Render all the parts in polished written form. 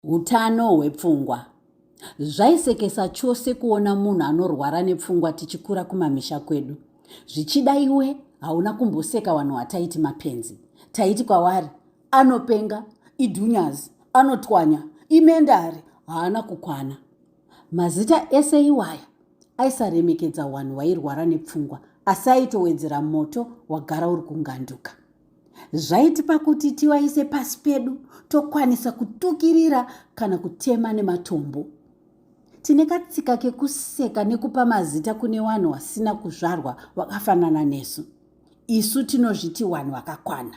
Hutano hwepfungwa. Zvaisekesa chose kuona munhu anorwara nepfungwa tichikura kumamisha kwedu. Zvichida iwe hauna kumboseka vanhu vataiti mapenzi. Taiti kwavari, anopenga, idhunyazi, anotwanya, imendari, haana kukwana. Mazita ese iwaya aisaremekedza vanhu vairwara nepfungwa, asi aitowedzera moto wagara uri kunganduka. Zvaitipa kuti tivaise pasi pedu, tokwanisa kutukirira kana kutema nematombo. Tine katsika kekuseka nekupa mazita kune vanhu vasina kuzvarwa vakafanana nesu. Isu tinozviti vanhu vakakwana.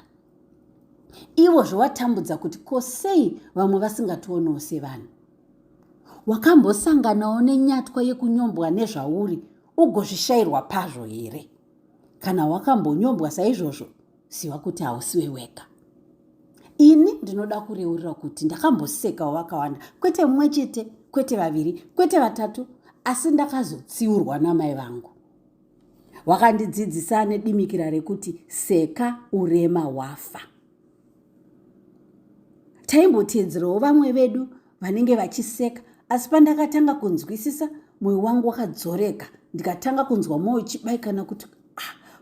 Ivo zvowatambudza kuti kosei vamwe vasingationewo sevanhu. Wakambosanganawo nenyatwa yekunyombwa nezvauri ugozvishayirwa pazvo here? Kana wakambonyombwa saizvozvo, siwa kuti hausiwe wega. Ini ndinoda kureurira kuti ndakambosekawo vakawanda, kwete mumwe chete, kwete vaviri, kwete vatatu, asi ndakazotsiurwa namai vangu. Wakandidzidzisa nedimikira rekuti seka urema wafa. Taimboteedzerawo vamwe vedu vanenge vachiseka, asi pandakatanga kunzwisisa, mwoyo wangu wakadzoreka, ndikatanga kunzwa mwoyo uchibaikana kuti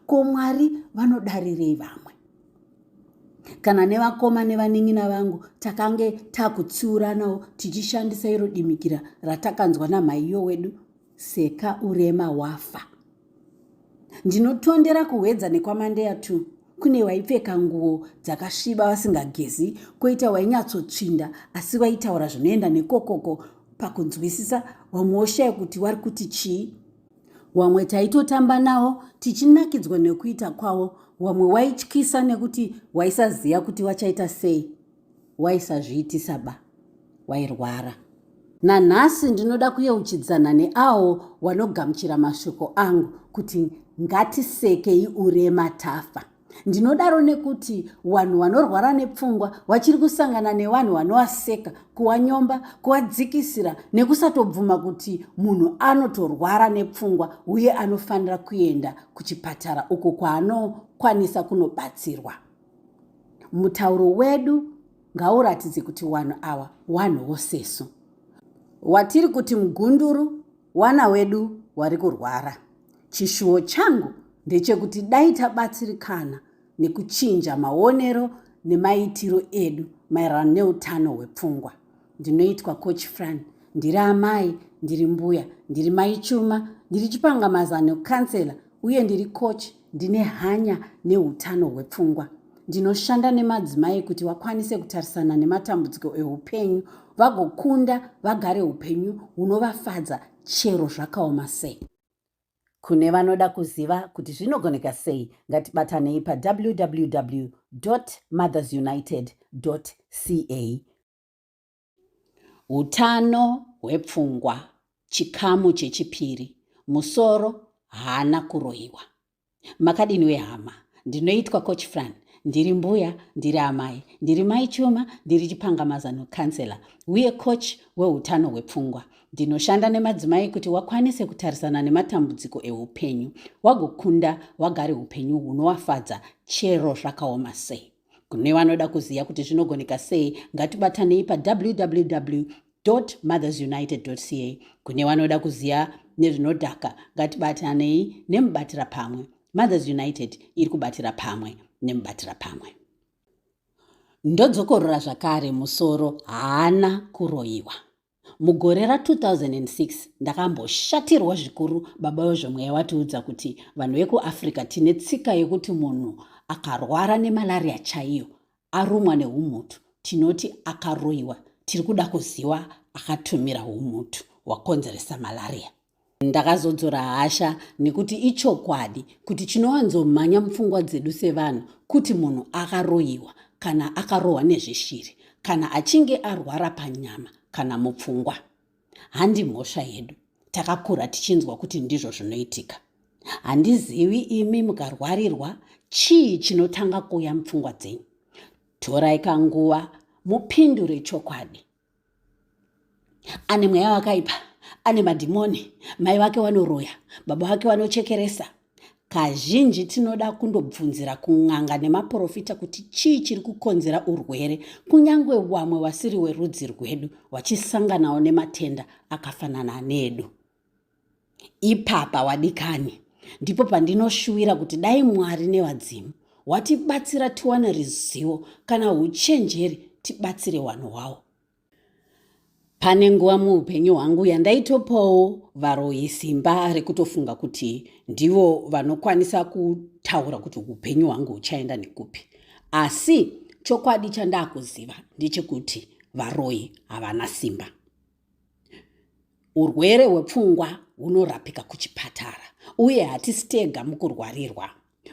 ko Mwari vanodarirei vamwe. Kana nevakoma nevanin'ina vangu takange takutsiuranawo tichishandisa iro dimikira ratakanzwa namaiyo wedu, seka urema wafa. Ndinotondera kuhwedza nekwamandeya 2. Kune waipfeka nguo dzakasviba vasingagezi, koita wainyatsotsvinda asi vaitaura zvinoenda nekokoko. Pakunzwisisa vamwe woshaya kuti vari kuti chii. Wamwe taitotamba nawo tichinakidzwa nekuita kwavo, wamwe waityisa nekuti waisaziya kuti wachaita sei. Waisazviitisa ba, wairwara. Nanhasi ndinoda kuyeuchidzana neavo wanogamuchira mashoko angu kuti ngatisekei urema tafa. Ndinodaro nekuti vanhu vanorwara nepfungwa vachiri kusangana nevanhu vanovaseka, kuwanyomba, kuwadzikisira nekusatobvuma kuti munhu anotorwara nepfungwa uye anofanira kuenda kuchipatara uko kwaanokwanisa kunobatsirwa. Mutauro wedu ngauratidze kuti vanhu ava vanhuwo sesu. Watiri kuti mugunduru, wana wedu wari kurwara. Chishuwo changu ndechekuti dai tabatsirikana nekuchinja maonero nemaitiro edu maererano neutano hwepfungwa. Ndinoitwa Coach Fran, ndiri amai, ndiri mbuya, ndiri mai chuma, ndiri chipangamazano kansela uye ndiri coach, ndine hanya neutano hwepfungwa. Ndinoshanda nemadzimai kuti vakwanise kutarisana nematambudziko eupenyu, vagokunda vagare upenyu hunovafadza chero zvakaoma sei. Kune vanoda kuziva kuti zvinogoneka sei, ngatibatanei www.mothersunitedca. Hutano hwepfungwa, chikamu chechipiri, musoro haana kuroyiwa. Makadini hama, ndinoitwa Coach Fran, ndiri mbuya, ndiri amai, ndiri mai chuma, ndiri chipangamazano kansela uye coach wehutano hwepfungwa. Ndinoshanda nemadzimai kuti wakwanise kutarisana nematambudziko eupenyu, wagokunda wagare upenyu hunovafadza chero zvakaoma sei. Kune vanoda kuziya kuti zvinogoneka sei, ngatibatanei www.mothersunitedca. Kune vanoda kuziya nezvinodhaka, ngatibatanei nemubatira pamwe. Mothers United iri kubatira pamwe nemubatira pamwe. Ndodzokorora zvakare, musoro haana kuroyiwa. Mugore ra2006 ndakamboshatirwa zvikuru baba wezvomweya watiudza kuti vanhu vekuAfrica tine tsika yekuti munhu akarwara nemalaria chaiyo, arumwa neumutu, tinoti akaroyiwa. Tiri kuda kuziva akatumira umutu wakonzeresa malaria. Ndakazodzora hasha nekuti ichokwadi kuti chinowanzomhanya mupfungwa dzedu sevanhu kuti munhu akaroyiwa kana akarohwa nezveshiri kana achinge arwara panyama kana mupfungwa. Handi mhosva yedu, takakura tichinzwa kuti ndizvo zvinoitika. Handizivi imi mukarwarirwa chii chinotanga kuuya mupfungwa dzenyu. Torai kanguva mupindure chokwadi. Ane mweya wakaipa, ane madhimoni, mai vake vanoroya, baba vake vanochekeresa. kazhinji tinoda kundobvunzira kun'anga nemaprofita kuti chii chiri kukonzera urwere, kunyange wamwe wasiri werudzi rwedu wachisanganawo nematenda akafanana nedu. Ipapa wadikani, ndipo pandinoshuvira kuti dai Mwari nevadzimu watibatsira tiwane ruzivo kana uchenjeri tibatsire vanhu wavo. Pane nguva muupenyu hwangu yandaitopawo varoyi simba rekutofunga kuti ndivo vanokwanisa kutaura kuti upenyu hwangu huchaenda nekupi. Asi chokwadi chandakuziva ndechekuti varoyi havana simba. Urwere hwepfungwa hunorapika kuchipatara, uye hatisi tega mukurwarirwa.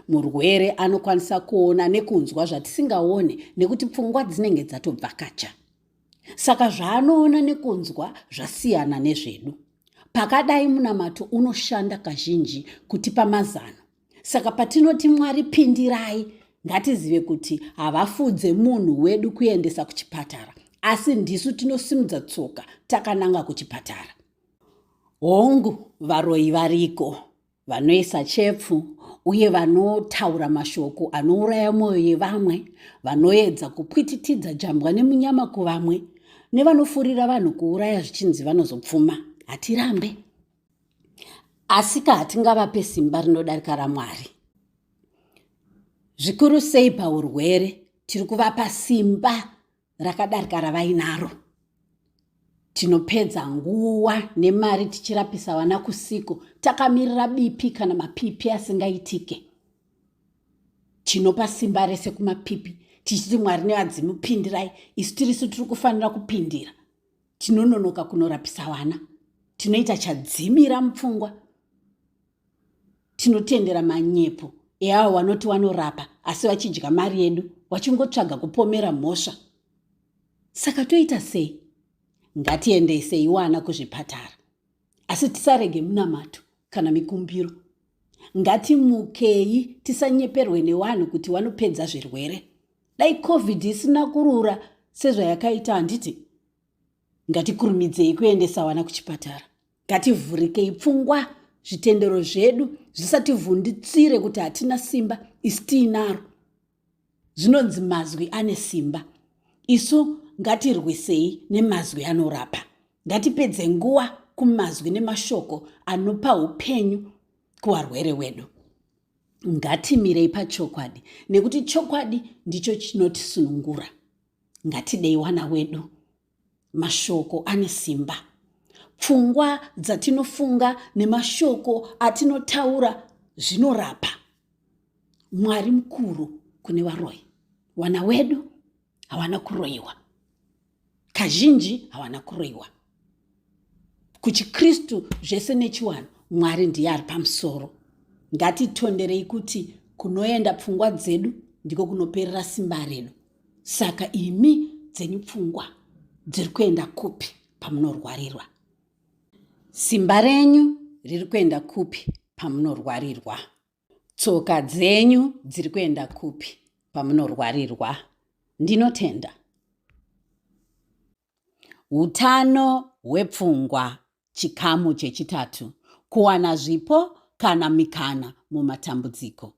Murwere anokwanisa kuona nekunzwa zvatisingaone nekuti pfungwa dzinenge dzatobvakacha. Saka zvaanoona nekunzwa zvasiyana nezvedu. Pakadai munamato unoshanda kazhinji kutipa mazano. Saka patinoti Mwari pindirai, ngatizive kuti havafudze munhu wedu kuendesa kuchipatara, asi ndisu tinosimudza tsoka takananga kuchipatara. Hongu, varoyi variko, vanoisa chepfu uye vanotaura mashoko anouraya mwoyo yevamwe, vanoedza kupwititidza jambwa nemunyama kuvamwe, nevanofurira vanhu kuuraya zvichinzi vanozopfuma. Hatirambe. Asika hatingavape simba rinodarika raMwari. Zvikuru sei paurwere, tiri kuvapa simba rakadarika ravainaro. Tinopedza nguva nemari tichirapisa vana kusiku, takamirira BP kana mapipi asingaitike. Tinopa simba rese kumapipi, tichiti Mwari nevadzimu pindirai, isu tirisu tiri kufanira kupindira. Tinononoka kunorapisa vana, tinoita chadzimira mupfungwa. Tinotendera manyepo eavo vanoti vanorapa asi vachidya mari yedu, vachingotsvaga kupomera mhosva. Saka toita sei? Ngatiendesei vana kuzvipatara, asi tisarege munamato kana mikumbiro. Ngatimukei, tisanyeperwe nevanhu kuti vanopedza zvirwere. Dai COVID isina kurura sezvayakaita handiti. Ngatikurumidzei kuendesa vana kuchipatara. Ngativhurikei pfungwa, zvitendero zvedu zvisativhunditsire kuti hatina simba, isi tiinaro. Zvinonzi mazwi ane simba. Isu ngatirwisei nemazwi anorapa. Ngatipedze nguva kumazwi nemashoko anopa upenyu kuvarwere wedu. Ngatimirei pachokwadi, nekuti chokwadi ndicho chinotisunungura. Ngatidei wana wedu. Mashoko ane simba. Pfungwa dzatinofunga nemashoko atinotaura zvinorapa. Mwari mukuru kune varoyi. Wana wedu hawana kuroyiwa. Kazhinji hawana kuroyiwa. Kuchikristu zvese nechiwanhu, Mwari ndiye ari pamusoro. Ngatitonderei kuti kunoenda pfungwa dzedu ndiko kunoperera simba redu. Saka imi dzenyu pfungwa dziri kuenda kupi pamunorwarirwa? Simba renyu riri kuenda kupi pamunorwarirwa? Tsoka dzenyu dziri kuenda kupi pamunorwarirwa? Ndinotenda. Hutano hwepfungwa, chikamu chechitatu. Kuwana zvipo kana mikana mumatambudziko.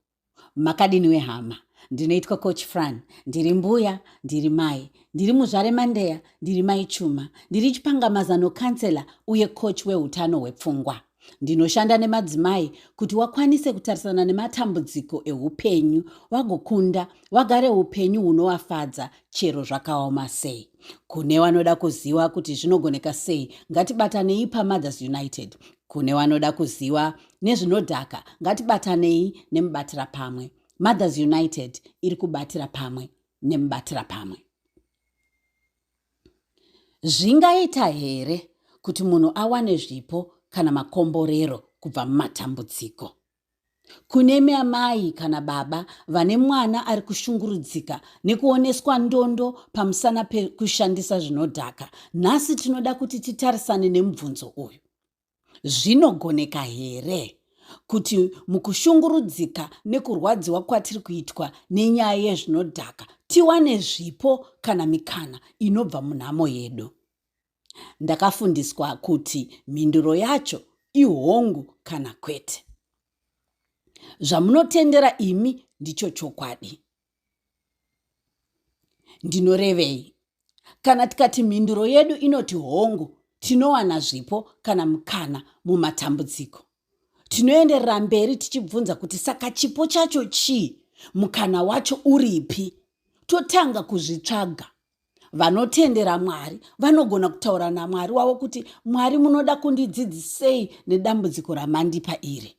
Makadini hama, ndinoitwa Coach Fran, ndiri mbuya, ndiri mai, ndiri muzvare mandeya, ndiri mai chuma, ndiri chipangamazano kansela uye coach wehutano hwepfungwa. Ndinoshanda nemadzimai kuti wakwanise kutarisana nematambudziko eupenyu, wagokunda, wagare upenyu hunovafadza chero zvakaoma sei. Kune vanoda kuziva kuti zvinogoneka sei, ngatibatanei paMothers United. Kune vanoda kuziva nezvinodhaka, ngatibatanei nemubatira pamwe. Mothers United iri kubatira pamwe nemubatira pamwe. Zvingaita here kuti munhu awane zvipo kana makomborero kubva mumatambudziko? Kune mai kana baba vane mwana ari kushungurudzika nekuoneswa ndondo pamusana pekushandisa zvinodhaka, nhasi tinoda kuti titarisane nemubvunzo uyu. Zvinogoneka here kuti mukushungurudzika nekurwadziwa kwatiri kuitwa nenyaya yezvinodhaka tiwane zvipo kana mikana inobva munhamo yedu? Ndakafundiswa kuti mhinduro yacho ihongu kana kwete. Zvamunotendera imi ndicho chokwadi. Ndinorevei? Kana tikati mhinduro yedu inoti hongu, tinowana zvipo kana mukana mumatambudziko. Tinoenderera mberi tichibvunza kuti saka chipo chacho chii? Mukana wacho uripi? Totanga kuzvitsvaga. Vanotendera Mwari vanogona kutaura naMwari wavo kuti Mwari, munoda kundidzidzisei nedambudziko ramandipa iri?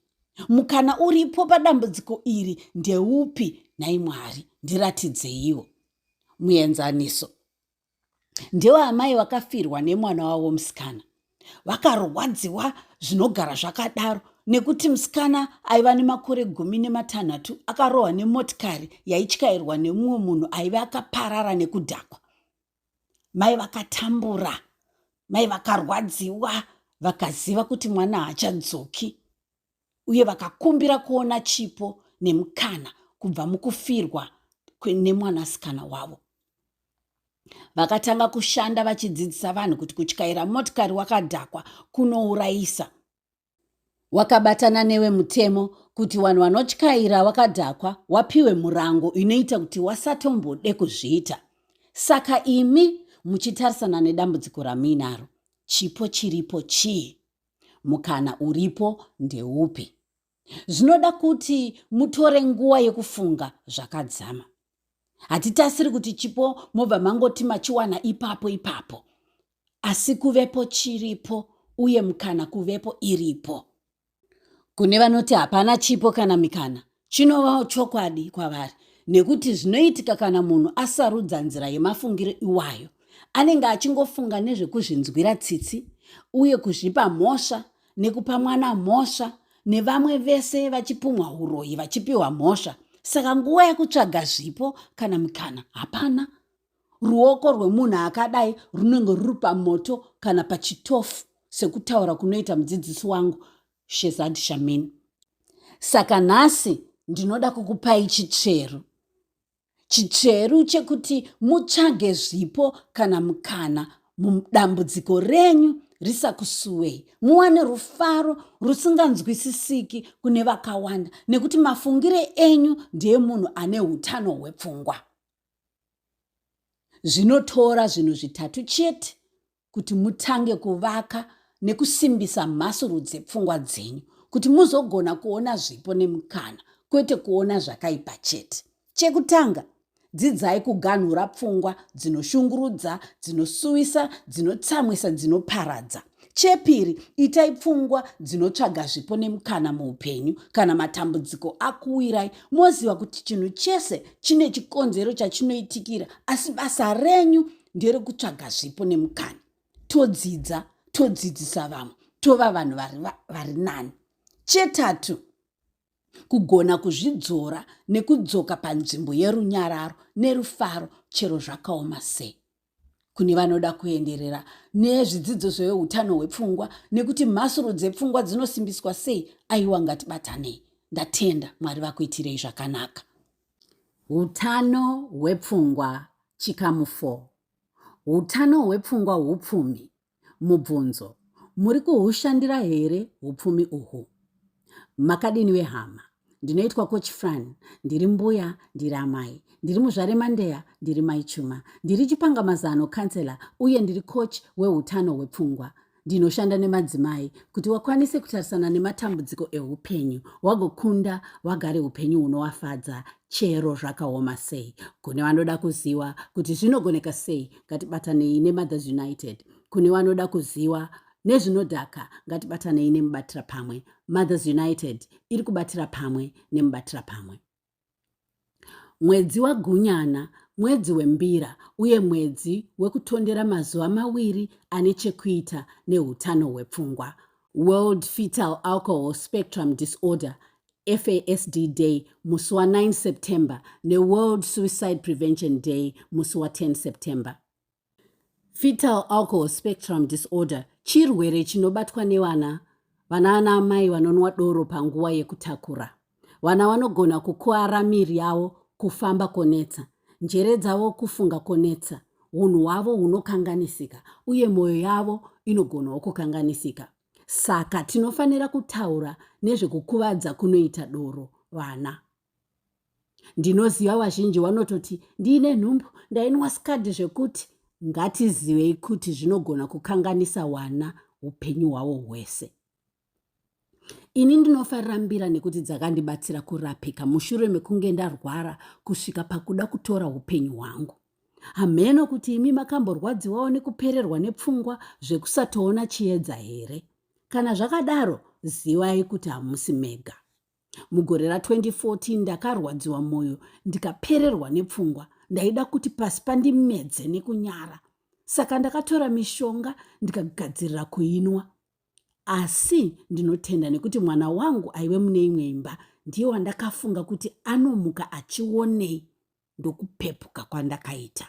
Mukana uripo padambudziko iri ndeupi? Nhai Mwari, ndiratidzeiwo. Muenzaniso: ndewaamai vakafirwa nemwana wavo musikana. Vakarwadziwa zvinogara zvakadaro nekuti musikana aiva nemakore 16 akarohwa nemotikari yaityairwa nemumwe munhu aiva akaparara nekudhakwa. Mai vakatambura, mai vakarwadziwa, vakaziva kuti mwana haachadzoki, uye vakakumbira kuona chipo nemukana kubva mukufirwa nemwanasikana wavo. Vakatanga kushanda vachidzidzisa vanhu kuti kutyaira motikari wakadhakwa kunourayisa. Wakabatana nevemutemo kuti vanhu vanotyaira wakadhakwa wapiwe murango inoita kuti wasatombode kuzviita. Saka imi muchitarisana nedambudziko ramuinaro, chipo chiripo chii? Mukana uripo ndeupi? Zvinoda kuti mutore nguva yekufunga zvakadzama. Hatitasiri kuti chipo mobva mangoti machiwana ipapo, asi kuvepo chiripo uye mukana kuvepo iripo. Kune vanoti hapana chipo kana mikana, chinovawo chokwadi kwavari, nekuti zvinoitika kana munhu asarudza nzira yemafungiro iwayo. Anenge achingofunga nezvekuzvinzwira tsitsi uye kuzvipa mhosva nekupa mwana mhosva, nevamwe vese vachipumwa uroyi vachipiwa mhosva. Saka nguva yekutsvaga zvipo kana mikana hapana. Ruoko rwemunhu akadai runenge ruri pamoto kana pachitofu, sekutaura kunoita mudzidzisi wangu Shezad Shamin. Saka nhasi ndinoda kukupai chitsveru chekuti mutsvage zvipo kana mukana mudambudziko renyu risakusuwei. Muwane rufaro rusinganzwisisiki kune vakawanda, nekuti mafungire enyu ndiye munhu ane hutano hwepfungwa. Zvinotora zvinhu zvitatu chete kuti mutange kuvaka nekusimbisa mhasuru dzepfungwa dzenyu, kuti muzogona kuona zvipo nemukana, kwete kuona zvakaipa chete. Chekutanga, dzidzai kuganhura pfungwa dzinoshungurudza, dzinosuwisa, dzinotsamwisa, dzinoparadza. Chepiri, itai pfungwa dzinotsvaga zvipo nemukana muupenyu. Kana matambudziko akuwirai, moziva kuti chinhu chese chine chikonzero chachinoitikira, asi basa renyu nderekutsvaga zvipo nemukana. Todzidzisa vamwe, tova vanhu vari nani. Chetatu, kugona kuzvidzora nekudzoka panzvimbo yerunyararo nerufaro, chero zvakaoma sei. Kune vanoda kuenderera nezvidzidzo zvehutano hwepfungwa nekuti mhasuru dzepfungwa dzinosimbiswa sei, aiwa ngatibatanei. Ndatenda Mwari vakuitirei zvakanaka. Hutano hwepfungwa chikamu 4. Hutano hwepfungwa hupfumi. Mubvunzo: muri kuhushandira here hupfumi uhu? Makadini wehama? Ndinoitwa Coach Fran, ndiri mbuya, ndiri amai, ndiri muzvare Mandeya, ndiri mai Chuma, ndiri chipangamazano kansela uye ndiri coach wehutano hwepfungwa. Ndinoshanda nemadzimai kuti wakwanise kutarisana nematambudziko eupenyu, wagokunda wagare upenyu hunovafadza, chero zvakaoma sei. Kune vanoda kuziva kuti zvinogoneka sei, ngatibatanei neMothers United. Kune vanoda kuziva nezvinodhaka, ngatibatanei nemubatira pamwe. Mothers United iri kubatira pamwe nemubatira pamwe. Mwedzi waGunyana, mwedzi wembira uye mwedzi wekutondera mazuva 2 ane chekuita nehutano hwepfungwa. World Fetal Alcohol Spectrum Disorder FASD Day musi wa9 September neWorld Suicide Prevention Day musi wa10 September. Fetal Alcohol Spectrum Disorder chirwere chinobatwa nevana amai vanonwa doro panguva yekutakura. Vana vanogona kukuwara miri yavo, kufamba konetsa, njere dzavo kufunga konetsa, hunhu hwavo hunokanganisika, uye mwoyo yavo inogonawo kukanganisika. Saka tinofanira kutaura nezvekukuvadza kunoita doro vana. Ndinoziva vazhinji vanototi ndine nhumbu ndainwa sikadhi zvekuti. Ngatizivei kuti zvinogona kukanganisa wana upenyu hwavo hwese. Ini ndinofarira mbira nekuti dzakandibatsira kurapika mushure mekunge ndarwara kusvika pakuda kutora upenyu hwangu. Hameno kuti imi makamborwadziwawo nekupererwa nepfungwa zvekusatoona chiedza here? Kana zvakadaro, zivai kuti hamusi mega. Mugore ra2014 ndakarwadziwa mwoyo ndikapererwa nepfungwa. Ndaida kuti pasi pandimedze nekunyara. Saka ndakatora mishonga ndikagadzirira kuinwa. Asi ndinotenda nekuti mwana wangu aive mune imwe imba ndiye wandakafunga kuti anomuka achionei ndokupepuka kwandakaita.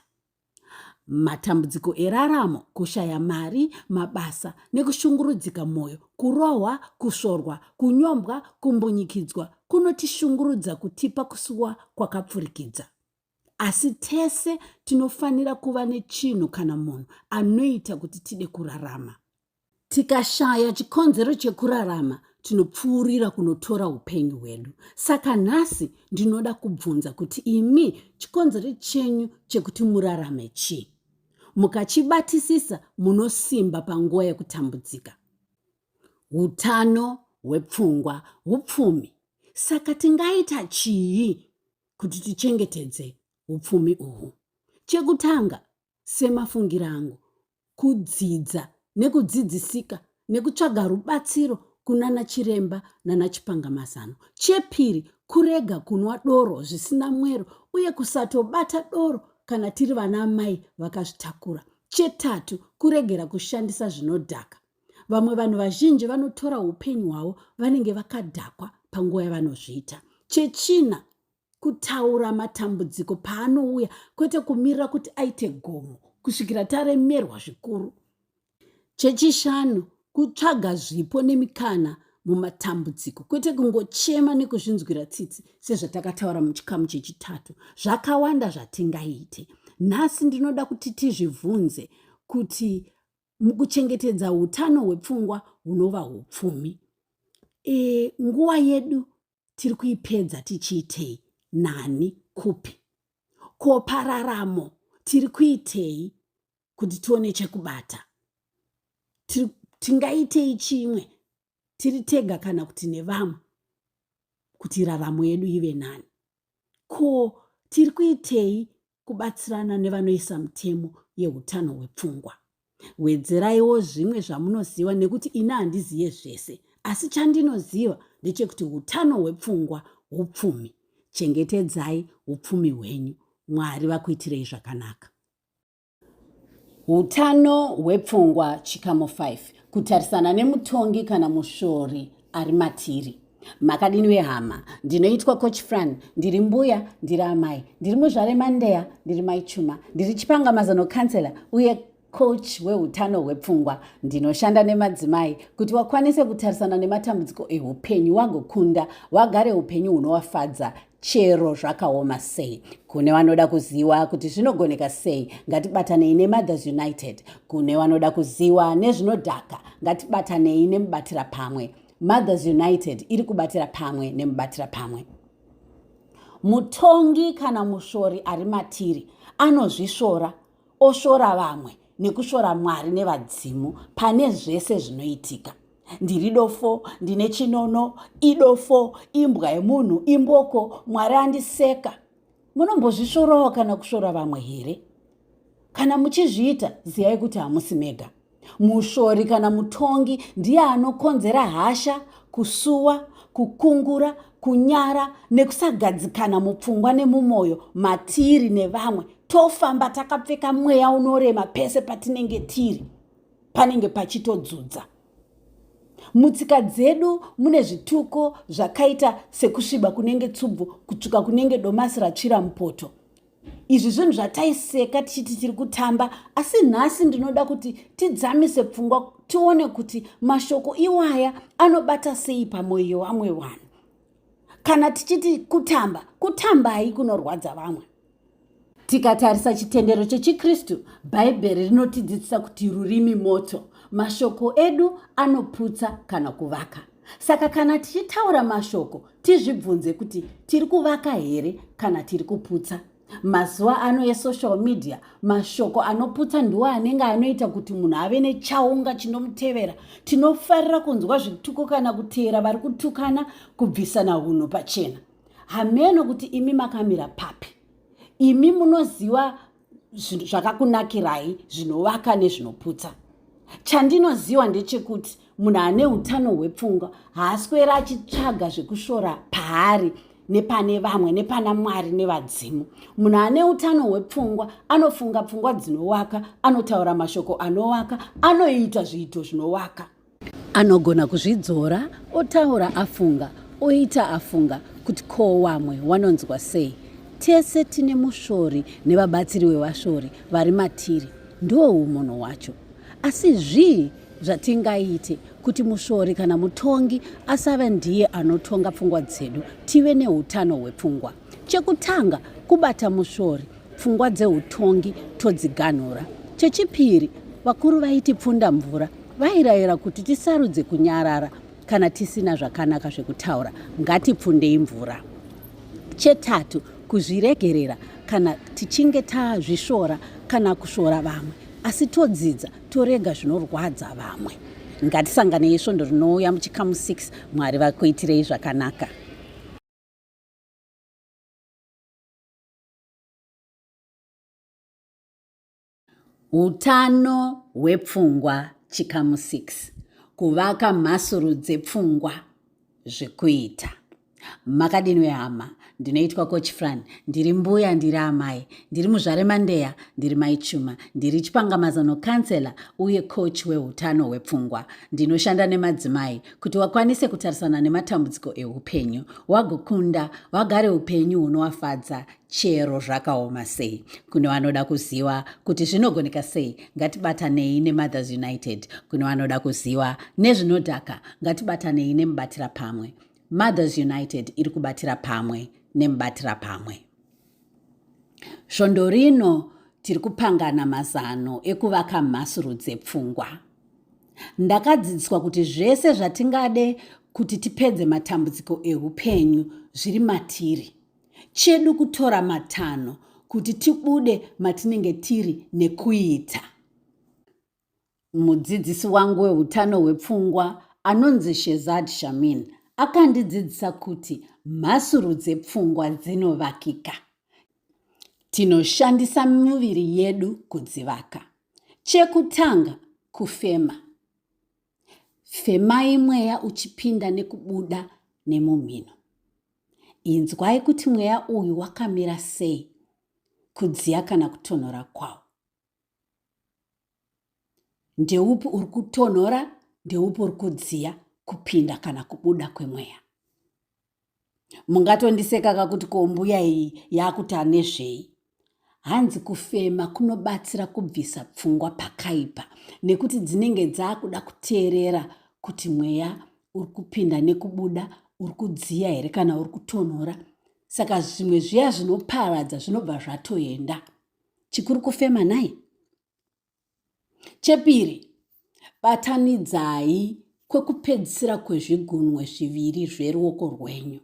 Matambudziko eraramo, kushaya mari, mabasa nekushungurudzika mwoyo, kurohwa, kusvorwa, kunyombwa, kumbunyikidzwa kunotishungurudza kutipa kusuwa kwakapfurikidza. Asi tese tinofanira kuva nechinhu kana munhu anoita kuti tide kurarama. Tikashaya chikonzero chekurarama, tinopfuurira kunotora upenyu hwedu. Saka nhasi ndinoda kubvunza kuti imi chikonzero chenyu chekuti murarame chii? Mukachibatisisa munosimba panguva yekutambudzika. Hutano hwepfungwa hupfumi. Saka tingaita chii kuti tichengetedze upfumi uhu? Chekutanga, semafungira angu, kudzidza nekudzidzisika nekutsvaga rubatsiro kunana chiremba nana chipangamazano. Chepiri, kurega kunwa doro zvisina mwero uye kusatobata doro kana tiri vana mai vakazvitakura. Chetatu, kuregera kushandisa zvinodhaka. Vamwe vanhu vazhinji vanotora upenyu hwavo vanenge vakadhakwa panguva yavanozviita. Chechina, kutaura matambudziko paanouya kwete kumirira kuti aite gomo kusvikira taremerwa zvikuru. Chechishanu, kutsvaga zvipo nemikana mumatambudziko kwete kungochema nekuzvinzwira tsitsi sezvatakataura muchikamu chechitatu. Zvakawanda zvatingaite. Nhasi ndinoda kuti tizvibvunze kuti mukuchengetedza hutano hwepfungwa hunova hupfumi, nguva yedu tiri kuipedza tichiitei? Nani kupi? Ko pararamo tiri kuitei kuti tione chekubata? Tingaitei chimwe tiri tega kana kuti nevamwe kuti raramo yedu ive nani? Ko tiri kuitei kubatsirana nevanoisa mutemo yehutano hwepfungwa? Wedzeraiwo zvimwe zvamunoziva nekuti ina handiziye zvese, asi chandinoziva ndechekuti hutano hwepfungwa hupfumi. Chengetedzai hupfumi hwenyu. Mwari vakuitirei zvakanaka. Hutano hwepfungwa chikamu 5. Kutarisana nemutongi kana mushori ari matiri. Makadini hama, ndinoitwa Coach Fran, ndiri mbuya, ndiri amai, ndiri muzvare mandeya, ndiri maichuma, ndiri chipangamazano kansela uye coach wehutano hwepfungwa. Ndinoshanda nemadzimai kuti wakwanise kutarisana nematambudziko eupenyu wagokunda, wagare upenyu hunovafadza chero zvakaoma sei. Kune vanoda kuziva kuti zvinogoneka sei, ngatibatanei neMothers United. Kune vanoda kuziva nezvinodhaka, ngatibatanei nemubatira pamwe. Mothers United iri kubatira pamwe nemubatira pamwe. Mutongi kana mushori ari matiri anozvishora, oshora vamwe nekushora Mwari nevadzimu pane zvese zvinoitika. Ndiri dofo, ndine chinono, idofo, imbwa yemunhu, imboko, Mwari andiseka. Munombozvishorawo kana kushora vamwe here? Kana muchizviita, ziyai kuti hamusi mega. Mushori kana mutongi ndiye anokonzera hasha, kusuwa, kukungura, kunyara nekusagadzikana mupfungwa nemumoyo matiri nevamwe. Tofamba takapfeka mweya unorema pese patinenge tiri, panenge pachitodzudza. Mutsika dzedu mune zvituko zvakaita sekusviba kunenge tsubvu, kutsvuka kunenge domasi ratsvira mupoto. Izvi zvinhu zvataiseka tichiti tiri kutamba, asi nhasi ndinoda kuti tidzamise pfungwa tione kuti mashoko iwaya anobata sei pamwoyo wamwe vanhu. Kana tichiti kutamba, kutambai kunorwadza vamwe. Tikatarisa chitendero chechiKristu, Bhaibheri rinotidzidzisa kuti rurimi moto. mashoko edu anoputsa kana kuvaka. Saka kana tichitaura mashoko, tizvibvunze kuti tiri kuvaka here kana tiri kuputsa. Mazuva ano esocial media, mashoko anoputsa ndiwo anenge anoita kuti munhu ave nechaunga chinomutevera. Tinofarira kunzwa zvituko kana kuteera vari kutukana, kubvisana hunhu pachena. Hameno kuti imi makamira papi. Imi munoziva zvakakunakirai, zvinovaka nezvinoputsa. Chandinoziva ndechekuti munhu ane hutano hwepfungwa haaswera achitsvaga zvekushora paari nepane vamwe nepana Mwari nevadzimu. Munhu ane hutano hwepfungwa anofunga pfungwa dzinovaka, anotaura mashoko anovaka, anoita zviito zvinovaka. Anogona kuzvidzora, otaura afunga, oita afunga kuti ko vamwe vanonzwa sei. Tese tine mushori nevabatsiri vevashori vari matiri, ndiwo umunhu wacho. Asi zvii zvatingaite kuti mushori kana mutongi asava ndiye anotonga pfungwa dzedu tive nehutano hwepfungwa? Chekutanga, kubata mushori, pfungwa dzeutongi todziganhura. Chechipiri, vakuru vaiti pfunda mvura vairayira kuti tisarudze kunyarara kana tisina zvakanaka zvekutaura, ngatipfundei mvura. Chetatu, kuzviregerera kana tichinge tazvishora kana kushora vamwe, asi todzidza torega zvinorwadza vamwe. Ngatisangane isvondo rinouya muchikamu 6, Mwari vakuitirei zvakanaka. Hutano hwepfungwa, chikamu 6. Kuvaka mhasuru dzepfungwa, zvekuita. Makadini hama, ndinoitwa Coach Fran, ndiri mbuya, ndiri amai, ndiri muzvare Mandeya, ndiri maichuma, ndiri chipangamazano kansela uye coach wehutano hwepfungwa. Ndinoshanda nemadzimai kuti wakwanise kutarisana nematambudziko eupenyu, wagokunda, wagare upenyu hunovafadza chero zvakaoma sei. Kune vanoda kuziva kuti zvinogoneka sei, ngatibatanei neMothers United. Kune vanoda kuziva nezvinodhaka, ngatibatanei nemubatira pamwe. Mothers United iri kubatira pamwe nemubatira pamwe. Svondo rino tiri kupangana mazano ekuvaka mhasuru dzepfungwa. Ndakadzidziswa kuti zvese zvatingade kuti tipedze matambudziko eupenyu zviri matiri. Chedu kutora matano kuti tibude matinenge tiri nekuita. Mudzidzisi wangu wehutano hwepfungwa anonzi Shezad Shamin akandidzidzisa kuti mhasuru dzepfungwa dzinovakika. Tinoshandisa miviri yedu kudzivaka. Chekutanga, kufema. Femai mweya uchipinda nekubuda nemumhino. Inzwai kuti mweya uyu wakamira sei, kudziya kana kutonhora kwawo. Ndeupi uri kutonhora, ndeupi uri kudziya, kupinda kana kubuda kwemweya. Mungatondiseka kuti kombuya iyi yakuta nezvei. Hanzi kufema kunobatsira kubvisa pfungwa pakaipa, nekuti dzinenge dzakuda kuteerera kuti mweya uri kupinda nekubuda, uri kudziya here kana uri kutonhora. Saka zvimwe zviya zvinoparadza zvinobva zvatoenda. Chikuru kufema nai. Chepiri, batanidzai kwekupedzisira kwezvigunwe zviviri zveruoko rwenyu.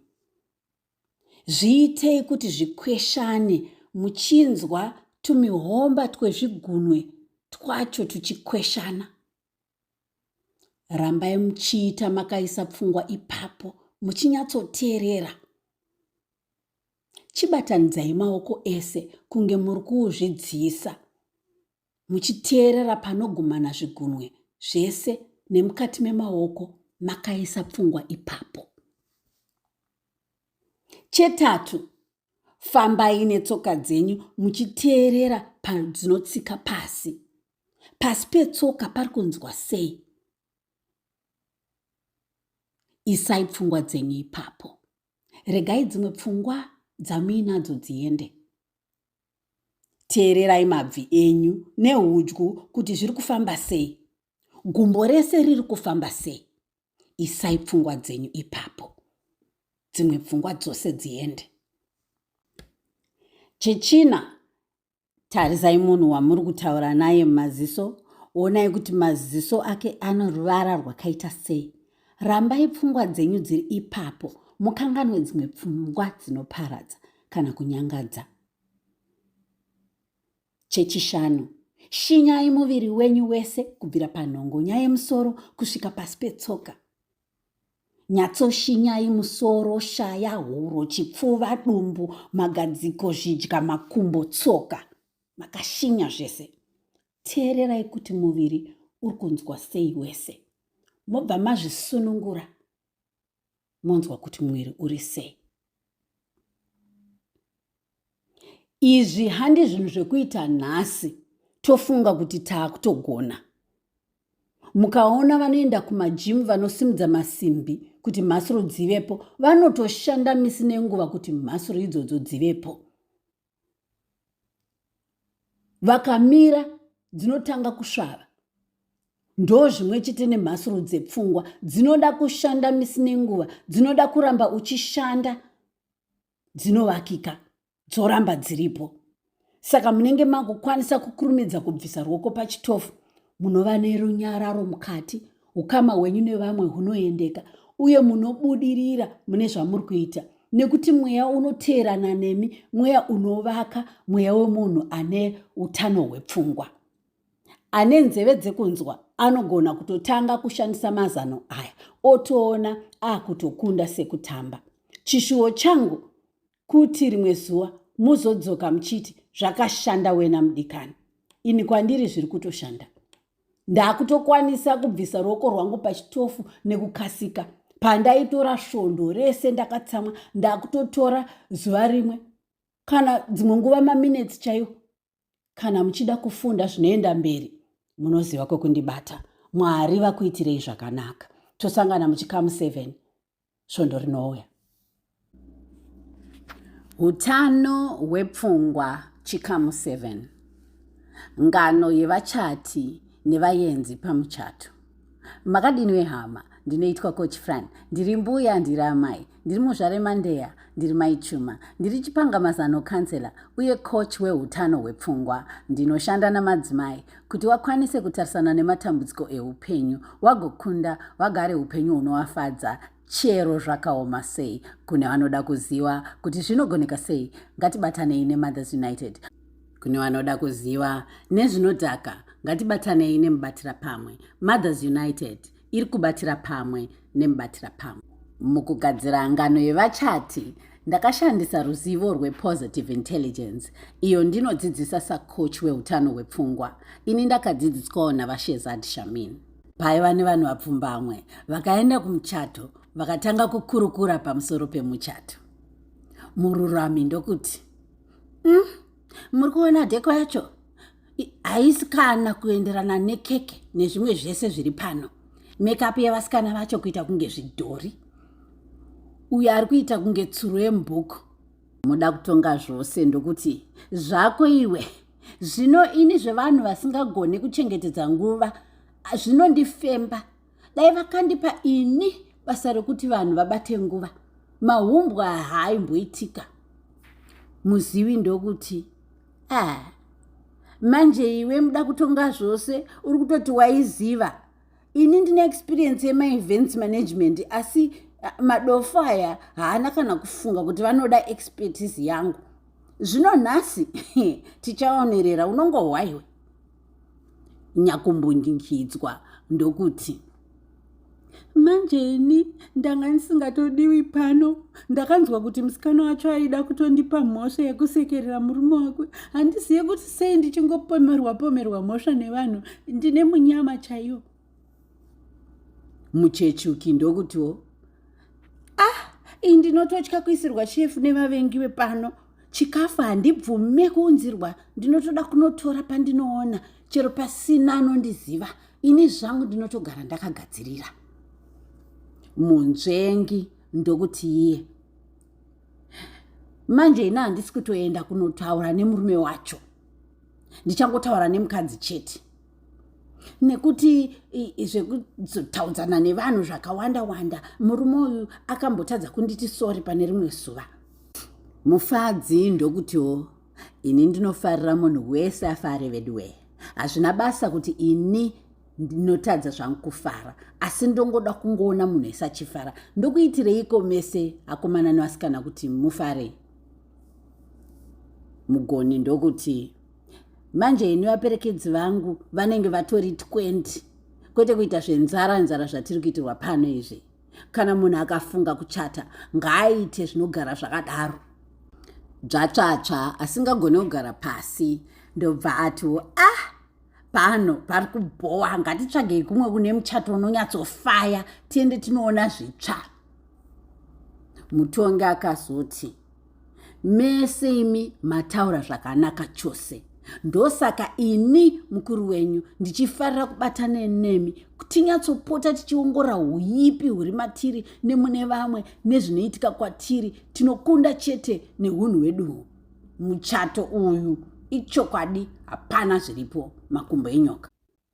Zviitei kuti zvikweshane muchinzwa tumihomba twezvigunwe twacho tuchikweshana. Rambai muchiita makaisa pfungwa ipapo, muchinyatsoteerera. Chibatanidzai maoko ese kunge muri kuzvidziisa, muchiteerera panogumana zvigunwe zvese nemukati memaoko makaisa pfungwa ipapo. Chetatu, fambai netsoka dzenyu muchiteerera padzinotsika pasi. Pasi petsoka pari kunzwa sei. Isai pfungwa dzenyu ipapo. Regai dzimwe pfungwa dzamuinadzo dziende. Teererai mabvi enyu nehudyu kuti zviri kufamba sei. Gumbo rese riri kufamba sei. Isai pfungwa dzenyu ipapo. Dzimwe pfungwa dzose dziende. Chechina, tarisai munhu wamuri kutaura naye mumaziso, onai kuti maziso ake ano ruvara rwakaita sei. Rambai pfungwa dzenyu dziri ipapo, mukanganwe dzimwe pfungwa dzinoparadza kana kunyangadza. Chechishanu, shinyai muviri wenyu wese kubvira panhongonya yemusoro kusvika pasi petsoka. Nyatsoshinyai musoro, shaya, huro, chipfuva, dumbu, magadziko, zvidya, makumbo, tsoka. Makashinya zvese. Teererai kuti muviri uri kunzwa sei wese. Mobva mazvisunungura, monzwa kuti muviri uri sei. Izvi handi zvinhu zvekuita nhasi tofunga kuti taakutogona. Mukaona vanoenda kumajimu vanosimudza masimbi kuti mhasuro dzivepo, vanotoshanda misi nenguva kuti mhasuro idzodzo dzivepo. Vakamira dzinotanga kusvava. Ndo zvimwe chete nemhasuro dzepfungwa, dzinoda kushanda misi nenguva, dzinoda kuramba uchishanda, dzinovakika, dzoramba dziripo. Saka munenge magokwanisa kukurumidza kubvisa ruoko pachitofu, munova nerunyararo mukati, ukama hwenyu nevamwe hunoendeka, uye munobudirira mune zvamuri kuita, nekuti mweya unoteerana nemi, mweya unovaka, mweya wemunhu ane utano hwepfungwa. Ane nzeve dzekunzwa anogona kutotanga kushandisa mazano aya, otoona akutokunda sekutamba. Chishuwo changu kuti rimwe zuva muzodzoka muchiti zvakashanda wena mudikani. Ini kwandiri zviri kutoshanda. Ndakutokwanisa kubvisa ruoko rwangu pachitofu nekukasika. Pandaitora svondo rese ndakatsamwa, ndakutotora zuva rimwe, kana dzimwe nguva maminutes chaiwo. Kana muchida kufunda zvinoenda mberi, munoziva kwekundibata. Mwari vakuitirei zvakanaka. Tosangana muchikamu 7. Svondo rinouya. Hutano hwepfungwa chikamu 7. Ngano yevachati nevaenzi pamuchato. Makadini hama, ndinoitwa Coach Fran, ndiri mbuya, ndiri amai, ndiri muzvare Mandeya, ndiri maichuma, ndiri chipanga mazano kansela uye coach wehutano hwepfungwa. Ndinoshanda namadzimai kuti wakwanise kutarisana nematambudziko eupenyu, wagokunda, wagare upenyu hunovafadza, chero zvakaoma sei. Kune vanoda kuziva kuti zvinogoneka sei, ngatibatanei neMothers United. Kune vanoda kuziva nezvinodhaka, ngatibatanei nemubatira pamwe. Mothers United iri kubatira pamwe nemubatira pamwe. Mukugadzira ngano yevachati, ndakashandisa ruzivo rwepositive intelligence, iyo ndinodzidzisa sacoach wehutano hwepfungwa. Ini ndakadzidziswawo naVashezad Shamin. Paiva nevanhu vapfumbamwe vakaenda kumuchato, vakatanga kukurukura pamusoro pemuchato. Mururami ndokuti, muri kuona dheko yacho? Haisi kana kuenderana nekeke nezvimwe zvese zviri pano. Makeup yevasikana vacho kuita kunge zvidhori. Uye ari kuita kunge tsuro yemubhuku. Muda kutonga zvose ndokuti, zvako iwe, zvino ini zvevanhu vasingagone kuchengetedza nguva, zvinondifemba. Dai vakandipa ini basa rekuti vanhu vabate nguva, mahumbwa haaimboitika. Muzivi ndokuti, manje iwe muda kutonga zvose, uri kutoti waiziva. Ini ndine experience yema-events management, asi madofu aya haana kana kufunga kuti vanoda expertise yangu. Zvino nhasi tichaonerera, unongohwaiwe. Nyakumbungingidzwa ndokuti, manje ini ndanga ndisingatodiwi pano. Ndakanzwa kuti musikana wacho aida kutondipa mhosva yekusekerera murume wake. Handizive kuti sei ndichingopomerwa mhosva nevanhu. Ndine munyama chaiyo. Muchechuki ndokutiwo, ndinototya kuisirwa chefu nevavengi pano. Chikafu handibvume kuunzirwa, ndinotoda kunotora pandinoona, chero pasina anondiziva. Ini zvangu ndinotogara ndakagadzirira. Munzvengi ndokuti iye, manje ina handisi kutoenda kunotaura nemurume wacho, ndichangotaura nemukadzi chete. Nekuti zvekutaudzana nevanhu zvakawanda, murume uyu akambotadza kunditi sori pane rimwe zuva. Mufadzi ndokutiwo, ini ndinofarira munhu wese afare vedwe. hazvina basa kuti ini ndinotadza zvangu kufara, asi ndongoda kungoona munhu ese achifara. Ndokuitireiko mese akomana nevasikana kuti mufare? Mugoni ndokuti manje ini vaperekedzi vangu vanenge vatori 20, kwete kuita zvenzara zvatiri kuitirwa pano izvi. Kana munhu akafunga kuchata ngaaite zvinogara zvakadaro. Dzvatsvatsva asingagone kugara pasi ndobva ati pano pari kubhowa, ngatitsvagei kumwe kune muchato unonyatsofaya tiende tinoona zvitsva. Mutongi akazoti mese imi mataura zvakanaka chose, ndosaka ini mukuru wenyu ndichifarira kubatana nemi kuti tinyatsopota tichiongora huipi huri matiri nemune vamwe nezvinoitika kwatiri, tinokunda chete neunhu hwedu. Muchato uyu ichokwadi, hapana zviripo makumbo enyoka.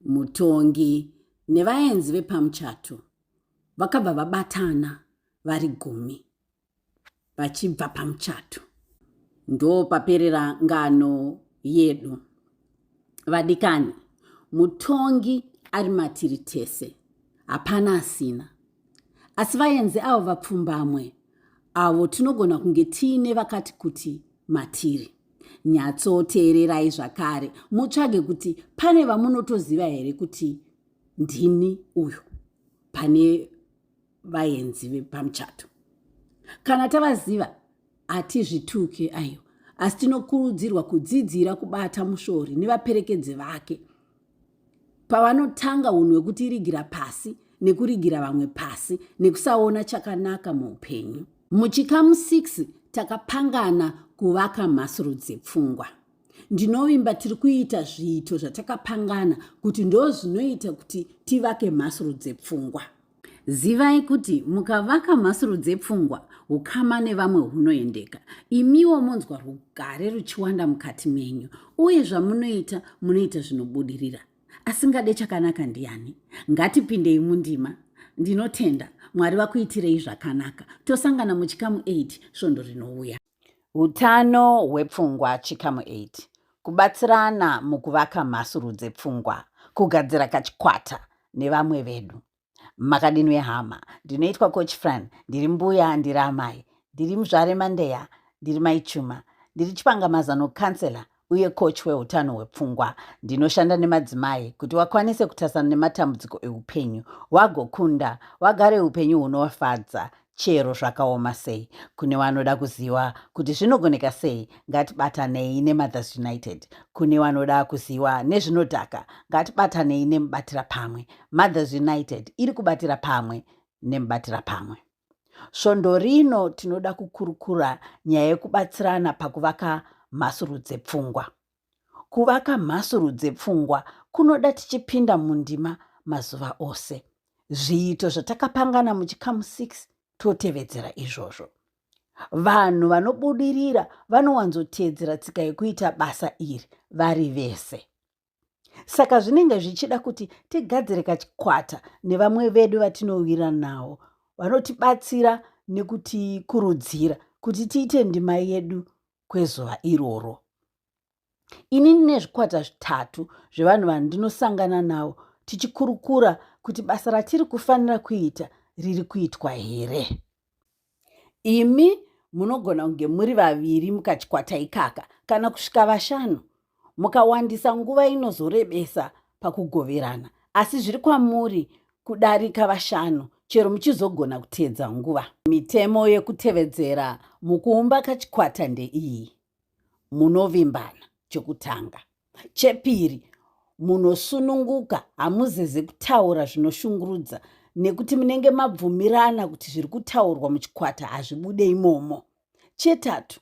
Mutongi nevaenzi vepamuchato vakabva vabatana vari 10 vachibva pamuchato. Ndo paperera ngano yedu. Vadikani, mutongi ari matiri tese, hapana asina. Asi vaenzi avo vapfumbamwe, avo tinogona kunge tiine vakati kuti matiri. Nyatsoteererai zvakare, mutsvage kuti pane vamunotoziva here kuti ndini uyu pane vaenzi vepamuchato. Kana tavaziva, hatizvituke ayo, asi tinokurudzirwa kudzidzira kubata mushori nevaperekedzi vake pavanotanga unhu hwekutirigira pasi nekurigira vamwe pasi nekusaona chakanaka muupenyu. Muchikamu 6 takapangana kuvaka mhasuru dzepfungwa. Ndinovimba tiri kuita zviito zvatakapangana kuti ndo zvinoita kuti tivake mhasuru dzepfungwa. Zivai kuti mukavaka mhasuru dzepfungwa, ukama nevamwe hunoendeka. Imiwo monzwa rugare ruchiwanda mukati menyu, uye zvamunoita munoita zvinobudirira. Asingade chakanaka ndiani? Ngatipindei mundima. Ndinotenda Mwari vakuitirei zvakanaka. Tosangana muchikamu 8 svondo rinouya. Hutano hwepfungwa chikamu 8. Kubatsirana mukuvaka mhasuru dzepfungwa. Kugadzira kachikwata nevamwe vedu. Makadinwe hama, ndinoitwa Coach Fran, ndiri mbuya, ndiri amai, ndiri muzvare Mandeya, ndiri maichuma, ndiri chipangamazano kansela uye coach wehutano hwepfungwa. Ndinoshanda nemadzimai kuti wakwanise kutasana nematambudziko eupenyu, wagokunda, wagare upenyu hunovafadza, chero zvakaoma sei. Kune vanoda kuziva kuti zvinogoneka sei, ngatibatanei neMothers United. Kune vanoda kuziva nezvinodhaka, ngatibatanei nemubatira pamwe. Mothers United iri kubatira pamwe nemubatira pamwe. Svondo rino tinoda kukurukura nyaya yekubatsirana pakuvaka mhasuru dzepfungwa. Kuvaka mhasuru dzepfungwa kunoda tichipinda mundima mazuva ose. Zviito zvatakapangana muchikamu 6 totevedzera izvozvo. Vanhu vanobudirira vanowanzoteedzera tsika yekuita basa iri vari vese. Saka zvinenge zvichida kuti tigadzire kachikwata nevamwe vedu vatinowira navo, vanotibatsira nekutikurudzira kuti tiite ndima yedu kwezuva iroro. Ini ndine zvikwata 3 zvevanhu vandinosangana navo tichikurukura kuti basa ratiri kufanira kuita riri kuitwa here. Imi munogona kunge muri 2 mukachikwata ikaka kana kusvika 5. Mukawandisa nguva inozorebesa pakugoverana, asi zviri kwamuri kudarika 5 chero muchizogona kuteedza nguva. Mitemo yekutevedzera mukuumba kachikwata ndeiyi: munovimbana, chekutanga. Chepiri, munosununguka, hamuzeze kutaura zvinoshungurudza nekuti munenge mabvumirana kuti zviri kutaurwa muchikwata hazvibude imomo. Chetatu,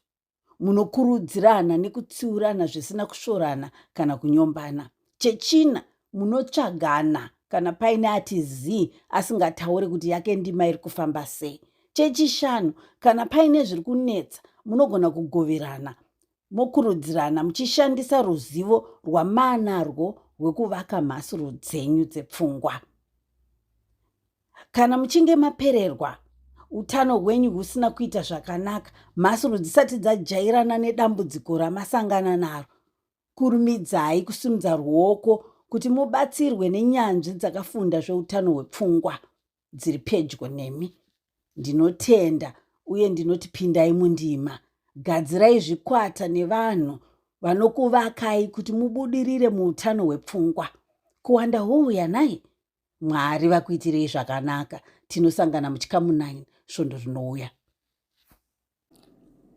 munokurudzirana nekutsiurana zvisina kushorana kana kunyombana. Chechina, munotsvagana kana paine ati zii asingataure kuti yake ndima iri kufamba sei. Chechishanu, kana paine zviri kunetsa munogona kugoverana, mokurudzirana muchishandisa ruzivo rwamanarwo rwekuvaka mhasuru dzenyu dzepfungwa. Kana muchinge mapererwa, utano hwenyu husina kuita zvakanaka, mhasuru dzisati dzajairana nedambudziko ramasangana naro, kurumidzai kusimudza ruoko kuti mubatsirwe nenyanzvi dzakafunda zveutano hwepfungwa dziri pedyo nemi. Ndinotenda uye ndinoti pindai mundima. Gadzirai zvikwata nevanhu vanokuvakai kuti mubudirire muutano hwepfungwa. Kuwanda houya nai. Mwari vakuitirei zvakanaka. Tinosangana muchikamu 9 svondo rinouya.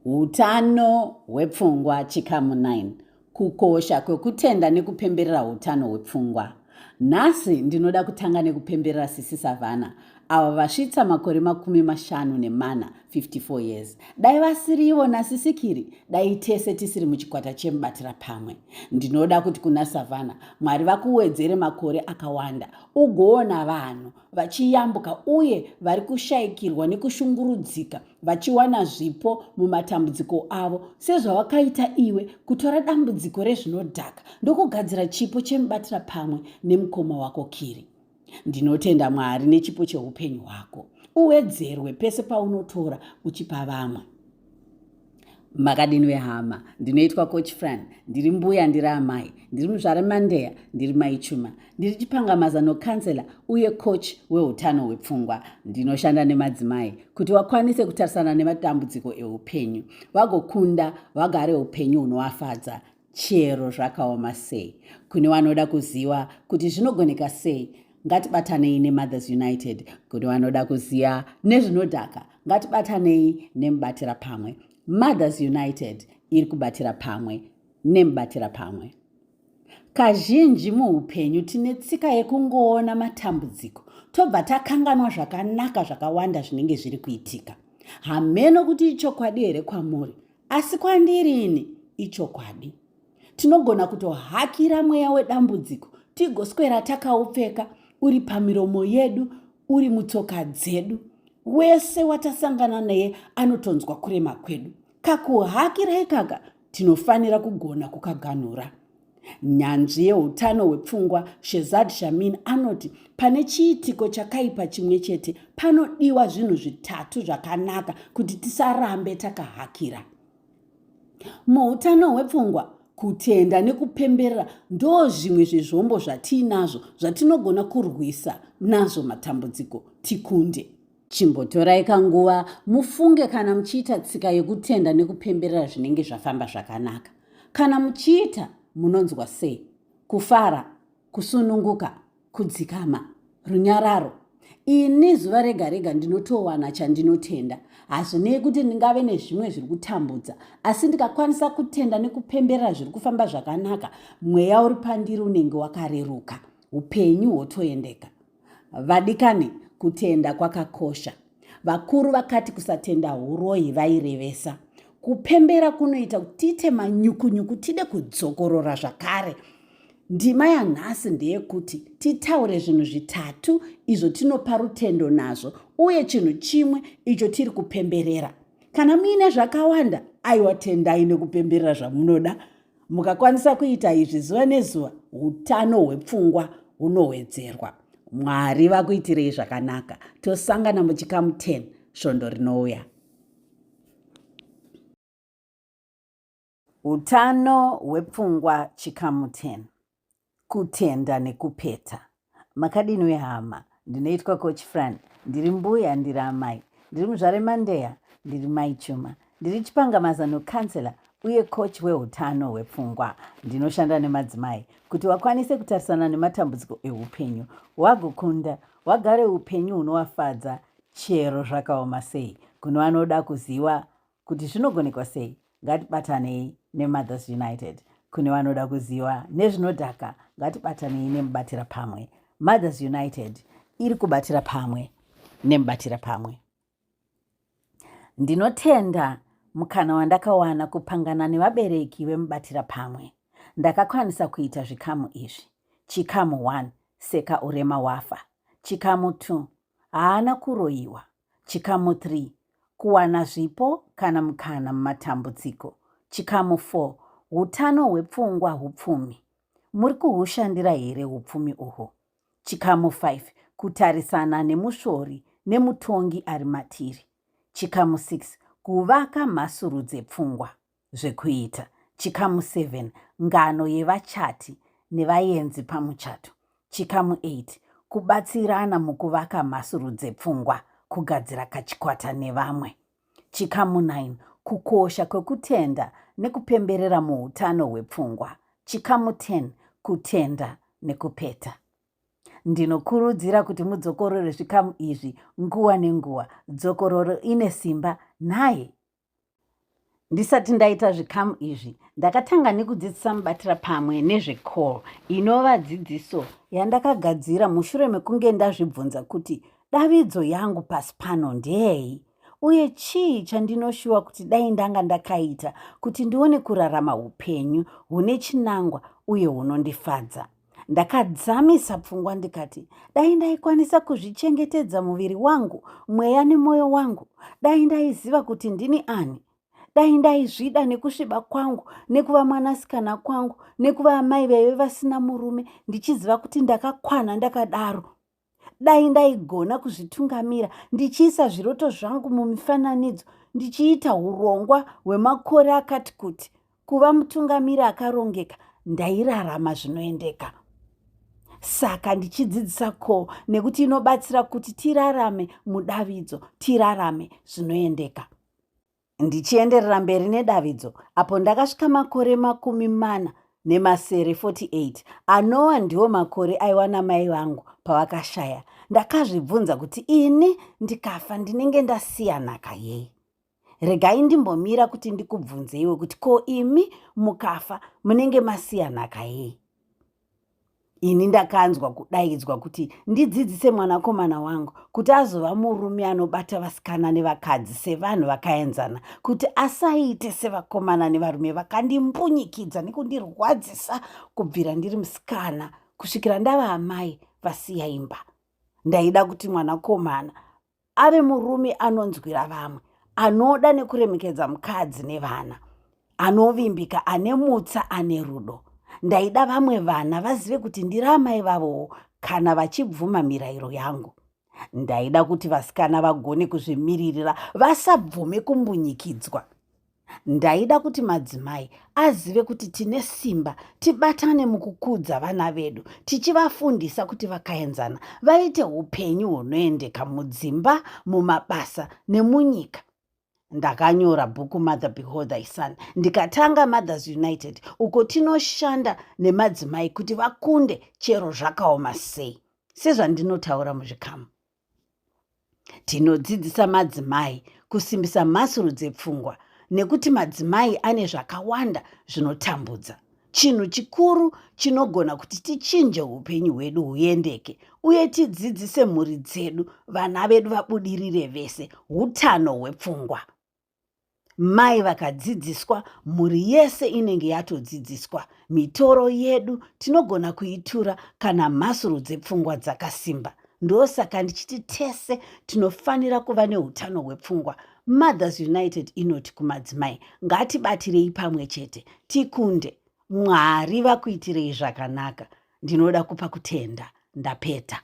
Hutano hwepfungwa chikamu 9. Kukosha kwekutenda nekupemberera hutano hwepfungwa. Nhasi ndinoda kutanga nekupemberera sisi Savana, ava vasvitsa makore 54, 54 years. Dai vasirivo nasisikiri, dai tese tisiri muchikwata chemubatira pamwe. Ndinoda kuti kuna Savana, Mwari vakuwedzere makore akawanda, ugoona vanhu vachiyambuka uye vari kushayikirwa nekushungurudzika, vachiwana zvipo mumatambudziko avo, sezvawakaita iwe kutora dambudziko rezvinodhaka ndokugadzira chipo chemubatira pamwe nemukoma wako Kiri. Ndinotenda Mwari nechipo cheupenyu hwako. Uwedzerwe pese paunotora uchipa vamwe. Makadini hama, ndinoitwa Coach Fran, ndiri mbuya ndiri amai, ndiri muzvare Mandeya, ndiri mai Chuma, ndiri chipangamaza nokansela uye coach wehutano hwepfungwa. Ndinoshanda nemadzimai kuti wakwanise kutarisana nematambudziko eupenyu, vagokunda vagare upenyu hunovafadza chero zvakaoma sei. Kune vanoda kuziva kuti zvinogoneka sei, ngatibatanei neMothers United. Kune vanoda kuziva nezvinodhaka, ngatibatanei nemubatira pamwe. Mothers United iri kubatira pamwe nemubatira pamwe. Kazhinji muupenyu tine tsika yekungoona matambudziko tobva takanganwa zvakanaka zvakawanda zvinenge zviri kuitika. Hameno kuti ichokwadi here kwamuri, asi kwandirini ichokwadi. Tinogona kutohakira mweya wedambudziko tigoswera takaupfeka, uri pamiromo yedu, uri mutsoka dzedu. Wese watasangana naye anotonzwa kurema kwedu. Kakuhakira ikaka tinofanira kugona kukaganhura. Nyanzvi yehutano hwepfungwa Shezad Shamin anoti pane chiitiko chakaipa chimwe chete panodiwa zvinhu zvitatu zvakanaka kuti tisarambe takahakira. Muhutano hwepfungwa, kutenda nekupemberera ndo zvimwe zvezvombo zvatiinazvo zvatinogona kurwisa nazvo matambudziko tikunde. Chimbotorai kanguva mufunge kana muchiita tsika yekutenda nekupemberera zvinenge zvafamba zvakanaka. Kana muchiita munonzwa sei? Kufara, kusununguka, kudzikama, runyararo. Ini zuva rega rega ndinotowana chandinotenda. Hazvinei kuti ndingave nezvimwe zviri kutambudza, asi ndikakwanisa kutenda nekupemberera zviri kufamba zvakanaka, mweya uri pandiri unenge wakareruka, upenyu hwotoendeka. Vadikani, kutenda kwakakosha. Vakuru vakati kusatenda huroyi vairevesa. Kupembera kunoita kuti tiite manyukunyuku tide kudzokorora zvakare. Ndima yanhasi ndeyekuti titaure zvinhu zvitatu izvo tinopa rutendo nazvo uye chinhu chimwe icho tiri kupemberera. Kana muine zvakawanda, aiwa tendai nekupemberera zvamunoda. Mukakwanisa kuita izvi zuva nezuva, hutano hwepfungwa hunowedzerwa. Mwari vakuitirei zvakanaka. Tosangana muchikamu 10 svondo rinouya. Hutano hwepfungwa chikamu 10. Kutenda nekupeta. Makadini hama, ndinoitwa Coach Fran, ndiri mbuya ndiri amai, ndiri muzvare Mandeya, ndiri mai Chuma, ndiri chipangamaza nokansela uye coach wehutano hwepfungwa. Ndinoshanda nemadzimai kuti wakwanise kutarisana nematambudziko eupenyu, wagokunda wagare upenyu hunovafadza chero zvakaoma sei. Kune vanoda kuziva kuti zvinogonekwa sei, ngatibatanei neMothers United. Kune vanoda kuziva nezvinodhaka, ngatibatanei nemubatira pamwe. Mothers United iri kubatira pamwe nemubatira pamwe. Ndinotenda mukana wandakawana kupangana nevabereki vemubatira pamwe. Ndakakwanisa kuita zvikamu izvi. Chikamu 1, seka urema wafa. Chikamu 2, haana kuroyiwa. Chikamu 3, kuwana zvipo kana mukana mumatambudziko. Chikamu 4, hutano hwepfungwa hupfumi. Muri kuhushandira here hupfumi uhwo? Chikamu 5, kutarisana nemusvori nemutongi ari matiri. Chikamu 6, kuvaka mhasuru dzepfungwa zvekuita. Chikamu 7, ngano yevachati nevaenzi pamuchato. Chikamu 8, kubatsirana mukuvaka mhasuru dzepfungwa, kugadzira kachikwata nevamwe. Chikamu 9, kukosha kwekutenda nekupemberera muhutano hwepfungwa. Chikamu 10, kutenda nekupeta. Ndinokurudzira kuti mudzokorore zvikamu izvi nguva nenguva. Dzokororo ine simba naye. Ndisati ndaita zvikamu izvi, ndakatanga nekudzidzisa mubatira pamwe nezvecall, inova dzidziso yandakagadzira mushure mekunge ndazvibvunza kuti davidzo yangu pasi pano ndei, uye chii chandinoshuva kuti dai ndanga ndakaita kuti ndione kurarama upenyu hune chinangwa uye hunondifadza. Ndakadzamisa pfungwa ndikati, dai ndaikwanisa kuzvichengetedza muviri wangu, mweya nemwoyo wangu, dai ndaiziva kuti ndini ani, dai ndaizvida nekusviba kwangu, nekuva mwanasikana kwangu, nekuva amai vaive vasina murume, ndichiziva kuti ndakakwana ndakadaro. Dai ndaigona kuzvitungamira, ndichiisa zviroto zvangu mumifananidzo, ndichiita urongwa hwemakore akati kuti, kuva mutungamiri akarongeka, ndairarama zvinoendeka. Saka ndichidzidzisa ko nekuti inobatsira kuti tirarame mudavidzo, tirarame zvinoendeka. Ndichienderera mberi nedavidzo, apo ndakasvika makore 48, anova ndiwo makore aiwana mai vangu pavakashaya. Ndakazvibvunza kuti ini ndikafa ndinenge ndasiya nhaka yei. Regai ndimbomira kuti ndikubvunzeiwe kuti ko imi mukafa munenge masiya nhaka yei. Ini ndakanzwa kudaidzwa kuti ndidzidzise mwanakomana wangu kuti azova murume anobata vasikana nevakadzi sevanhu vakaenzana, kuti asaite sevakomana nevarume vakandimbunyikidza nekundirwadzisa kubvira ndiri musikana kusvikira ndava amai vasiya imba. Ndaida kuti mwanakomana ave murume anonzwira vamwe, anoda nekuremekedza mukadzi nevana, anovimbika, ane mutsa, ane rudo. Ndaida vamwe vana vazive kuti ndiri amai vavowo kana vachibvuma mirayiro yangu. Ndaida kuti vasikana vagone kuzvimiririra, vasabvume kumbunyikidzwa. Ndaida kuti madzimai azive kuti tine simba, tibatane mukukudza vana vedu, tichivafundisa kuti vakaenzana vaite upenyu hunoendeka mudzimba, mumabasa nemunyika. Ndakanyora bhuku Mother Behold Thy Son, ndikatanga Mothers United, uko tinoshanda nemadzimai kuti vakunde chero zvakaoma sei. Sezvandinotaura muzvikamu, tinodzidzisa madzimai kusimbisa mhasuru dzepfungwa, nekuti madzimai ane zvakawanda zvinotambudza. Chinhu chikuru chinogona kuti tichinje upenyu hwedu huendeke, uye tidzidzise mhuri dzedu, vana vedu vabudirire vese, hutano hwepfungwa. Mai vakadzidziswa, mhuri yese inenge yatodzidziswa. Mitoro yedu tinogona kuitura kana mhasuru dzepfungwa dzakasimba. Ndosaka ndichiti tese tinofanira kuva nehutano hwepfungwa. Mothers United inoti kumadzimai, ngatibatirei pamwe chete, tikunde. Mwari vakuitirei zvakanaka. Ndinoda kupa kutenda. Ndapeta.